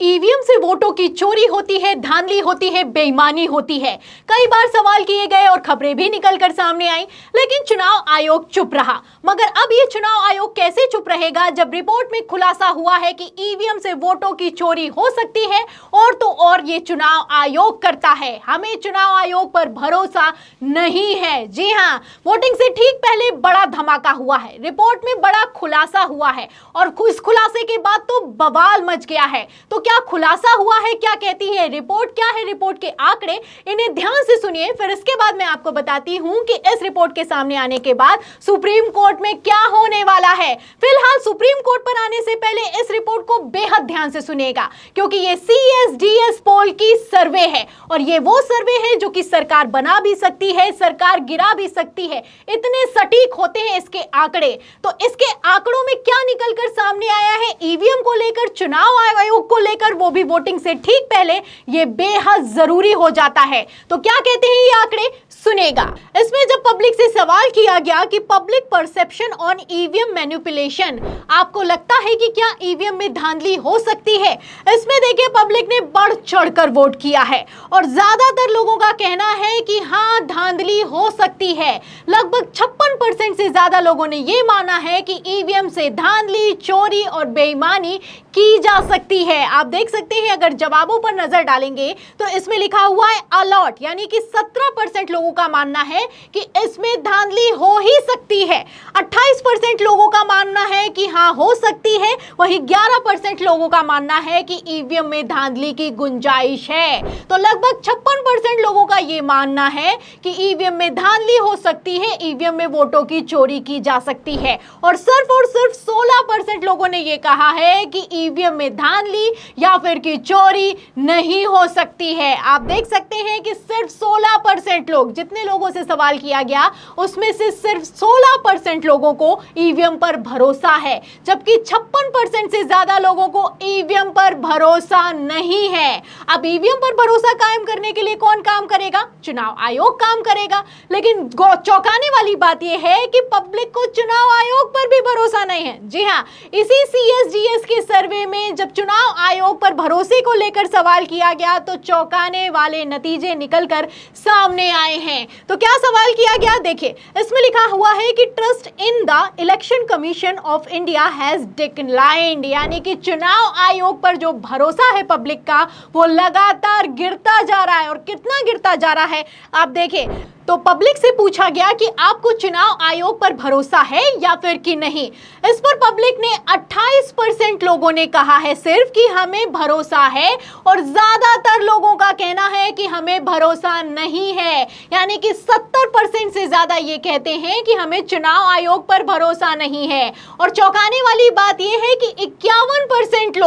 EVM से वोटों की चोरी होती है, धांधली होती है, बेईमानी होती है। कई बार सवाल किए गए और खबरें भी निकलकर सामने आई, लेकिन चुनाव आयोग चुप रहा। मगर अब ये चुनाव आयोग कैसे चुप रहेगा जब रिपोर्ट में खुलासा हुआ है कि ईवीएम से वोटों की चोरी हो सकती है, और तो और ये चुनाव आयोग करता है। हमें चुनाव आयोग पर भरोसा नहीं है। जी हां, वोटिंग से ठीक पहले बड़ा धमाका हुआ है, रिपोर्ट में बड़ा खुलासा हुआ है और इस खुलासे के बाद तो बवाल मच गया है। तो क्या खुलासा हुआ है, क्या कहती है रिपोर्ट, क्या है रिपोर्ट के आंकड़े, इन्हें ध्यान से सुनिए। फिर इसके बाद मैं आपको बताती हूं कि इस रिपोर्ट के सामने आने के बाद सुप्रीम कोर्ट में क्या होने वाला है। फिलहाल सुप्रीम कोर्ट पर आने से पहले इस रिपोर्ट को बेहद ध्यान से सुनिएगा, क्योंकि ये CSDS पोल की सर्वे है और ये वो सर्वे है जो कि सरकार बना भी सकती है, सरकार गिरा भी सकती है। इतने सटीक होते हैं इसके आंकड़े। तो इसके आंकड़ों में क्या निकलकर सामने आया है ईवीएम को लेकर, चुनाव आयोग को लेकर, वो भी वोटिंग से ठीक पहले, ये बेहद जरूरी हो जाता है। तो क्या कहते हैं ये आंकड़े, सुनेगा। इसमें जब पब्लिक से सवाल किया गया कि public perception on EVM manipulation, आपको लगता है कि क्या ईवीएम में धांधली हो सकती है, इसमें देखिए पब्लिक ने बढ़ चढ़कर वोट किया है और ज्यादातर लोगों का कहना है कि हाँ, धांधली हो सकती है। लगभग 56% से ज्यादा लोगों ने यह माना है कि ईवीएम से धांधली, चोरी और बेईमानी की जा सकती है। आप देख सकते हैं, अगर जवाबों पर नजर डालेंगे तो इसमें लिखा हुआ है अलॉट, यानी कि 17% लोगों का मानना है कि इसमें धांधली हो ही सकती है। 28% लोगों का मानना है कि हाँ, हो सकती है। वहीं 11% लोगों का मानना है कि ईवीएम में धांधली की गुंजाइश है। तो लगभग 56% लोगों का यह मानना है कि ईवीएम में धांधली हो सकती है, ईवीएम में वोटों की चोरी की जा सकती है। और सिर्फ 16% लोगों ने यह कहा है कि ईवीएम में धांधली या फिर की चोरी नहीं हो सकती है। आप देख सकते हैं कि सिर्फ 16% लोग, जितने लोगों से सवाल किया गया उसमें से सिर्फ 16% लोगों को ईवीएम पर भरोसा है, जबकि 56% से ज्यादा लोगों को ईवीएम पर भरोसा नहीं है। अब ईवीएम पर भरोसा कायम करने के लिए कौन काम करेगा? चुनाव आयोग काम करेगा। लेकिन चौंकाने वाली बात यह है कि पब्लिक को चुनाव आयोग पर भी भरोसा नहीं है। जी हां, इसी CSDS के सर्वे में जब चुनाव आयोग पर भरोसे को लेकर सवाल किया गया तो चौंकाने वाले नतीजे निकलकर सामने आए हैं। तो क्या सवाल किया गया, देखिए इसमें लिखा हुआ है कि trust in the election commission of India has declined, यानी कि चुनाव आयोग पर जो भरोसा है पब्लिक का वो लगातार गिरता जा रहा है। और कितना गिरता जा रहा है आप देखिए। तो पब्लिक से पूछा गया कि आपको चुनाव आयोग पर भरोसा है या फिर कि नहीं। इस पर पब्लिक ने 28% लोगों ने कहा है सिर्फ कि हमें भरोसा है, और ज्यादातर लोगों का कहना है कि हमें भरोसा नहीं है, यानी कि 70% से ज्यादा ये कहते हैं कि हमें चुनाव आयोग पर भरोसा नहीं है। और चौंकाने वाली बात यह है कि 51%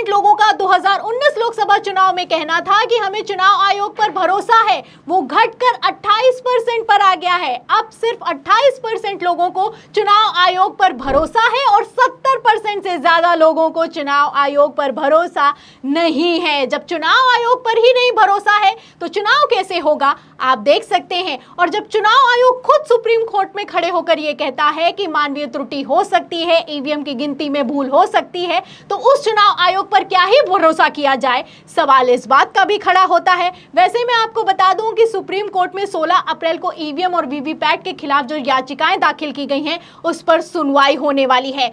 लोगों का 2019 लोकसभा चुनाव में कहना था कि हमें चुनाव आयोग पर भरोसा है, वो घटकर 28% पर आ गया है। अब सिर्फ 28% लोगों को चुनाव आयोग पर भरोसा है और 70% से ज्यादा लोगों को चुनाव आयोग पर भरोसा नहीं है। जब चुनाव आयोग पर ही नहीं भरोसा है तो चुनाव कैसे होगा, आप देख सकते हैं। और जब चुनाव आयोग खुद सुप्रीम कोर्ट में खड़े होकर यह कहता है कि मानवीय त्रुटि हो सकती है, ईवीएम की गिनती में भूल हो सकती है, तो उस चुनाव आयोग पर क्या ही भरोसा किया जाए। सवाल इस बात का भी खड़ा होता है। वैसे मैं आपको बता दूं कि सुप्रीम कोर्ट में 16 अप्रैल को ईवीएम और वीवीपैट के खिलाफ जो याचिकाएं दाखिल की गई हैं उस पर सुनवाई होने वाली है।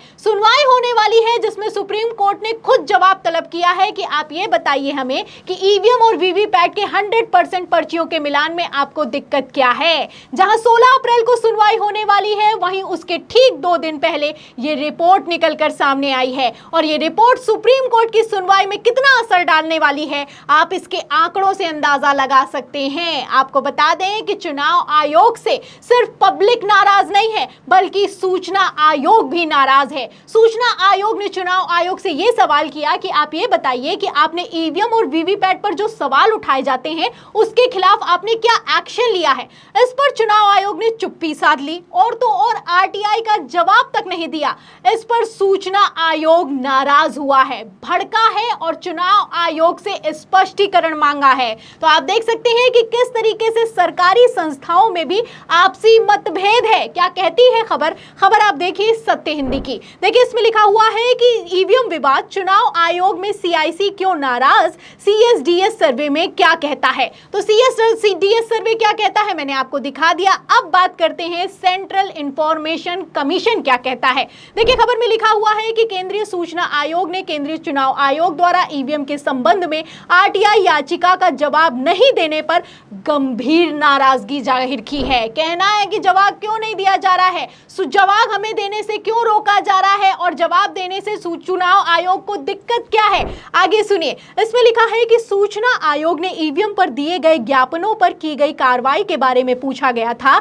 जिसमें सुप्रीम कोर्ट ने खुद जवाब तलब किया है कि आप ये बताइए हमें कि ईवीएम और वीवीपैट के 100% पर्चियों के मिलान में आपको दिक्कत क्या है। जहां 16 अप्रैल को सुनवाई होने वाली है, वहीं उसके ठीक 2 दिन पहले ये रिपोर्ट निकलकर सामने आई है। और ये रिपोर्ट सुप्रीम कोर्ट की सुनवाई में कितना असर डालने वाली है, आप इसके आंकड़ों से अंदाजा लगा सकते हैं। आपको बता दें कि चुनाव आयोग से सिर्फ पब्लिक नाराज नहीं है, बल्कि सूचना आयोग भी नाराज है। सूचना आयोग ने चुनाव आयोग से यह सवाल किया कि आप ये बताइए कि आपने ईवीएम और वीवीपैट पर जो सवाल उठाए जाते हैं उसके खिलाफ आपने क्या एक्शन लिया है, इस पर चुनाव आयोग ने चुप्पी साध ली और तो और आरटीआई का जवाब तक नहीं दिया। इस पर सूचना आयोग नाराज हुआ है, भड़का है और चुनाव आयोग से स्पष्टीकरण मांगा है। तो आप देख सकते हैं कि किस तरीके से सरकारी संस्थाओं में भी आपसी मतभेद है। क्या कहती है खबर आप देखिए सत्य हिंदी की। देखिए इसमें लिखा हुआ है कि ईवीएम विवाद, चुनाव आयोग में सीआईसी क्यों नाराज, सीएसडीएस सर्वे में क्या कहता है। तो सीएसडीएस सर्वे क्या कहता है मैंने आपको दिखा दिया। अब बात करते हैं सेंट्रल इंफॉर्मेशन कमीशन क्या कहता है। देखिए खबर में लिखा हुआ है कि केंद्रीय सूचना आयोग ने केंद्रीय चुनाव आयोग द्वारा ईवीएम के संबंध में आरटीआई याचिका का जवाब नहीं देने पर गंभीर नाराजगी जाहिर की है। कहना है कि जवाब क्यों नहीं दिया जा रहा है, जवाब हमें देने से क्यों रोका जा रहा है और जवाब देने से चुनाव आयोग को दिक्कत क्या है। आगे सुनिए, इसमें लिखा है कि सूचना आयोग ने ईवीएम पर दिए गए ज्ञापनों पर की गई कार्रवाई के बारे में पूछा गया था।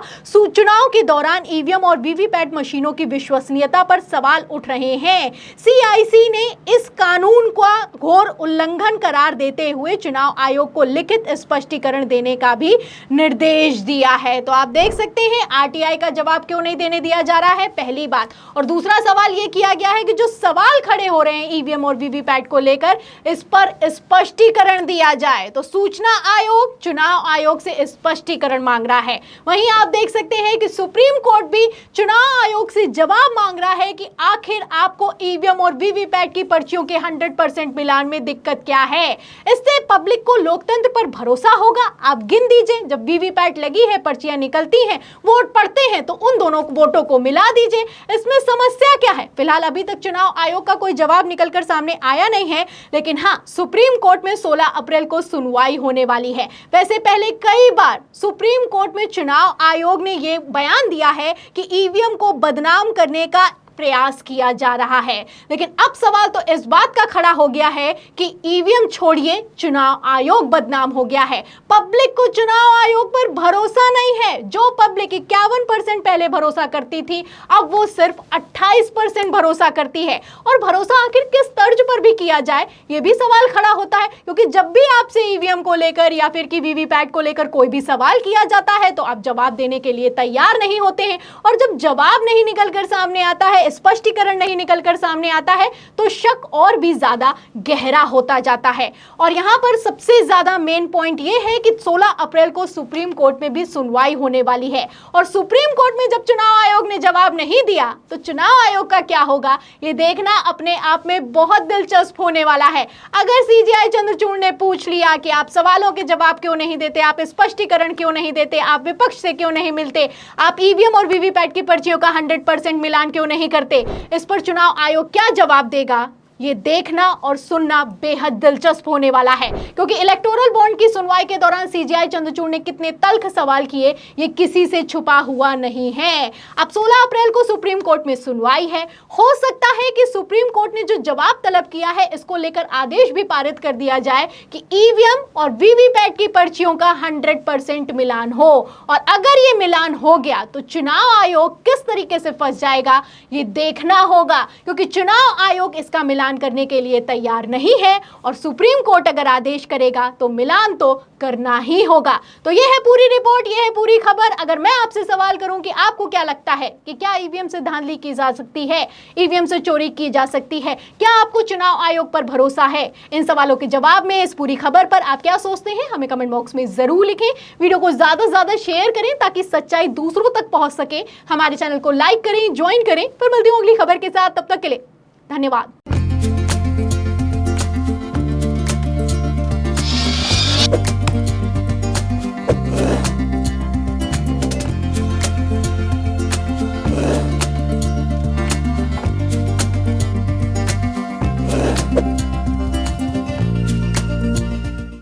चुनाव के दौरान ईवीएम और वीवीपैट मशीनों की विश्वसनीयता पर सवाल उठ रहे हैं। सीआईसी ने इस कानून का घोर उल्लंघन करार देते हुए चुनाव आयोग को लिखित स्पष्टीकरण देने का भी निर्देश दिया है। तो आप देख सकते हैं आरटीआई का जवाब क्यों नहीं देने दिया जा रहा है, पहली बात। और दूसरा सवाल यह किया गया है कि जो सवाल खड़े हो रहे हैं ईवीएम और वीवीपैट को लेकर, इस पर स्पष्टीकरण दिया जाए। तो सूचना आयोग चुनाव आयोग से स्पष्टीकरण मांग रहा है। वहीं आप देख सकते हैं कि सुप्रीम कोर्ट भी चुनाव आयोग से जवाब मांग रहा है कि आखिर आपको ईवीएम और वीवीपैट की पर्चियों के 100% मिलान में दिक्कत क्या है। इससे पब्लिक को लोकतंत्र पर भरोसा होगा। आप गिन दीजिए, जब वीवीपैट लगी है, पर्चियां निकलती हैं, वोट पड़ते हैं, तो उन दोनों वोटों को मिला दीजिए। इसमें समस्या क्या है। फिलहाल अभी तक चुनाव आयोग का कोई जवाब निकलकर सामने आया नहीं है, लेकिन हाँ, सुप्रीम कोर्ट में 16 अप्रैल को सुनवाई होने वाली है। वैसे पहले कई बार सुप्रीम कोर्ट में चुनाव आयोग ने यह बयान दिया है कि ईवीएम को बदनाम करने का प्रयास किया जा रहा है, लेकिन अब सवाल तो इस बात का खड़ा हो गया है कि ईवीएम छोड़िए, चुनाव आयोग बदनाम हो गया है। पब्लिक को चुनाव आयोग पर भरोसा नहीं है। जो पब्लिक 51% पहले भरोसा करती थी, अब वो सिर्फ 28% भरोसा करती है। और भरोसा आखिर किस तर्ज पर भी किया जाए, ये भी सवाल खड़ा होता है, क्योंकि जब भी आपसे ईवीएम को लेकर या फिर कि वीवीपैट को लेकर कोई भी सवाल किया जाता है तो आप जवाब देने के लिए तैयार नहीं होते हैं। और जब जवाब नहीं निकलकर सामने आता है, स्पष्टीकरण नहीं निकलकर सामने आता है, तो शक और भी ज्यादा गहरा होता जाता है। और यहां पर सबसे ज्यादा मेन पॉइंट यह है कि 16 अप्रैल को सुप्रीम कोर्ट में भी सुनवाई होने वाली है। और सुप्रीम कोर्ट में जब चुनाव आयोग ने जवाब नहीं दिया, तो चुनाव आयोग का क्या होगा, यह देखना अपने आप में बहुत दिलचस्प होने वाला है। अगर सीजीआई चंद्रचूड़ ने पूछ लिया कि आप सवालों के जवाब क्यों नहीं देते, आप स्पष्टीकरण क्यों नहीं देते, आप विपक्ष से क्यों नहीं मिलते, आप ईवीएम और वीवीपैट की पर्चियों का 100% मिलान क्यों नहीं करते, इस पर चुनाव आयोग क्या जवाब देगा, ये देखना और सुनना बेहद दिलचस्प होने वाला है। क्योंकि इलेक्टोरल बॉन्ड की सुनवाई के दौरान सीजीआई चंद्रचूड़ ने कितने तल्ख सवाल किए, ये किसी से छुपा हुआ नहीं है। अब 16 अप्रैल को सुप्रीम कोर्ट में सुनवाई है। हो सकता है कि सुप्रीम कोर्ट ने जो जवाब तलब किया है, इसको लेकर आदेश भी पारित कर दिया जाए कि ईवीएम और वीवीपैट की पर्चियों का 100% मिलान हो। और अगर ये मिलान हो गया तो चुनाव आयोग किस तरीके से फंस जाएगा, ये देखना होगा। क्योंकि चुनाव आयोग इसका मिलान करने के लिए तैयार नहीं है, और सुप्रीम कोर्ट अगर आदेश करेगा तो मिलान तो करना ही होगा। तो यह है पूरी रिपोर्ट, यह है पूरी खबर। अगर मैं आपसे सवाल करूं कि आपको क्या लगता है कि क्या ईवीएम से धांधली की जा सकती है, ईवीएम से चोरी की जा सकती है, क्या आपको चुनाव आयोग पर भरोसा है? इन सवालों के जवाब में इस पूरी खबर पर आप क्या सोचते हैं, हमें कमेंट बॉक्स में जरूर लिखें। वीडियो को ज्यादा से ज्यादा शेयर करें ताकि सच्चाई दूसरों तक पहुंच सके। हमारे चैनल को लाइक करें, ज्वाइन करें। फिर मिलती हूं अगली खबर के साथ, तब तक के लिए धन्यवाद।